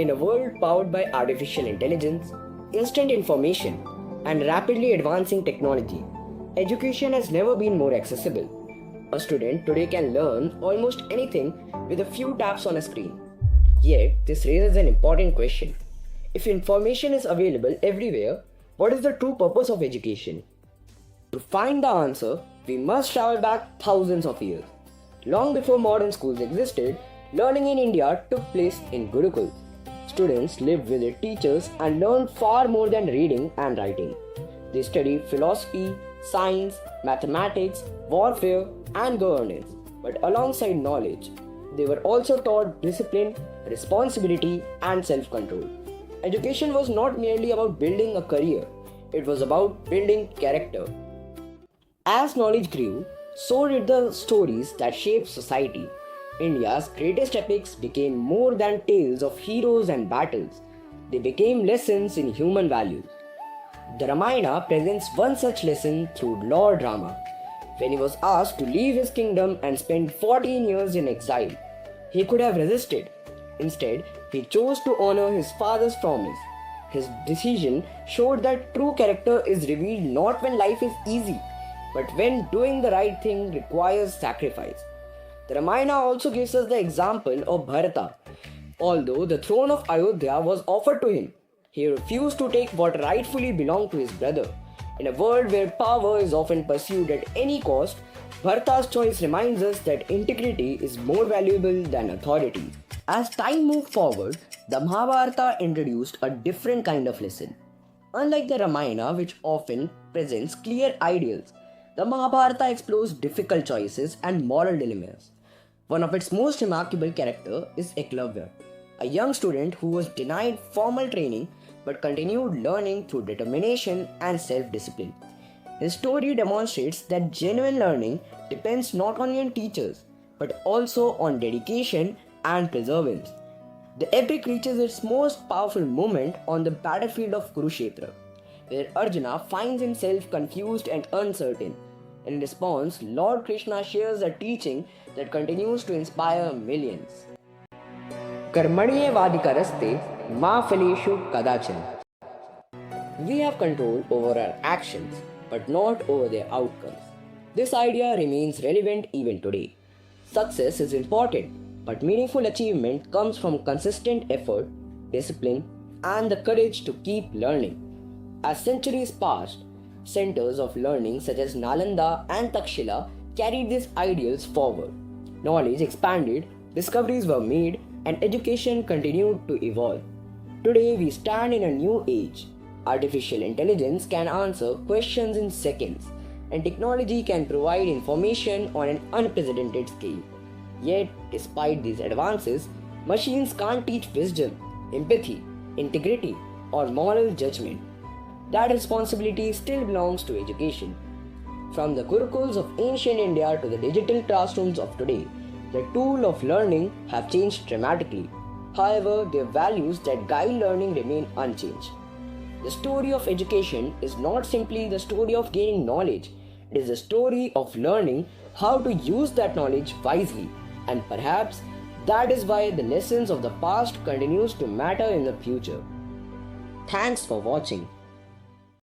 In a world powered by artificial intelligence, instant information, and rapidly advancing technology, education has never been more accessible. A student today can learn almost anything with a few taps on a screen. Yet, this raises an important question. If information is available everywhere, what is the true purpose of education? To find the answer, we must travel back thousands of years. Long before modern schools existed, learning in India took place in Gurukuls. Students lived with their teachers and learned far more than reading and writing. They studied philosophy, science, mathematics, warfare, and governance. But alongside knowledge, they were also taught discipline, responsibility, and self-control. Education was not merely about building a career, it was about building character. As knowledge grew, so did the stories that shaped society. India's greatest epics became more than tales of heroes and battles. They became lessons in human values. The Ramayana presents one such lesson through Lord Rama. When he was asked to leave his kingdom and spend 14 years in exile, he could have resisted. Instead, he chose to honor his father's promise. His decision showed that true character is revealed not when life is easy, but when doing the right thing requires sacrifice. The Ramayana also gives us the example of Bharata. Although the throne of Ayodhya was offered to him, he refused to take what rightfully belonged to his brother. In a world where power is often pursued at any cost, Bharata's choice reminds us that integrity is more valuable than authority. As time moved forward, the Mahabharata introduced a different kind of lesson. Unlike the Ramayana, which often presents clear ideals, the Mahabharata explores difficult choices and moral dilemmas. One of its most remarkable characters is Ekalavya, a young student who was denied formal training but continued learning through determination and self-discipline. His story demonstrates that genuine learning depends not only on teachers but also on dedication and perseverance. The epic reaches its most powerful moment on the battlefield of Kurukshetra, where Arjuna finds himself confused and uncertain. In response, Lord Krishna shares a teaching that continues to inspire millions. Karmaniye vadikaraste ma phaleshu kadachan. We have control over our actions, but not over their outcomes. This idea remains relevant even today. Success is important, but meaningful achievement comes from consistent effort, discipline, and the courage to keep learning. As centuries passed, centers of learning such as Nalanda and Takshashila carried these ideals forward. Knowledge expanded, discoveries were made, and education continued to evolve. Today we stand in a new age. Artificial intelligence can answer questions in seconds, and technology can provide information on an unprecedented scale. Yet, despite these advances, machines can't teach wisdom, empathy, integrity, or moral judgment. That responsibility still belongs to education. From the Gurukuls of ancient India to the digital classrooms of today, the tool of learning have changed dramatically. However, their values that guide learning remain unchanged. The story of education is not simply the story of gaining knowledge, it is the story of learning how to use that knowledge wisely, and perhaps that is why the lessons of the past continues to matter in the future. Thanks for watching.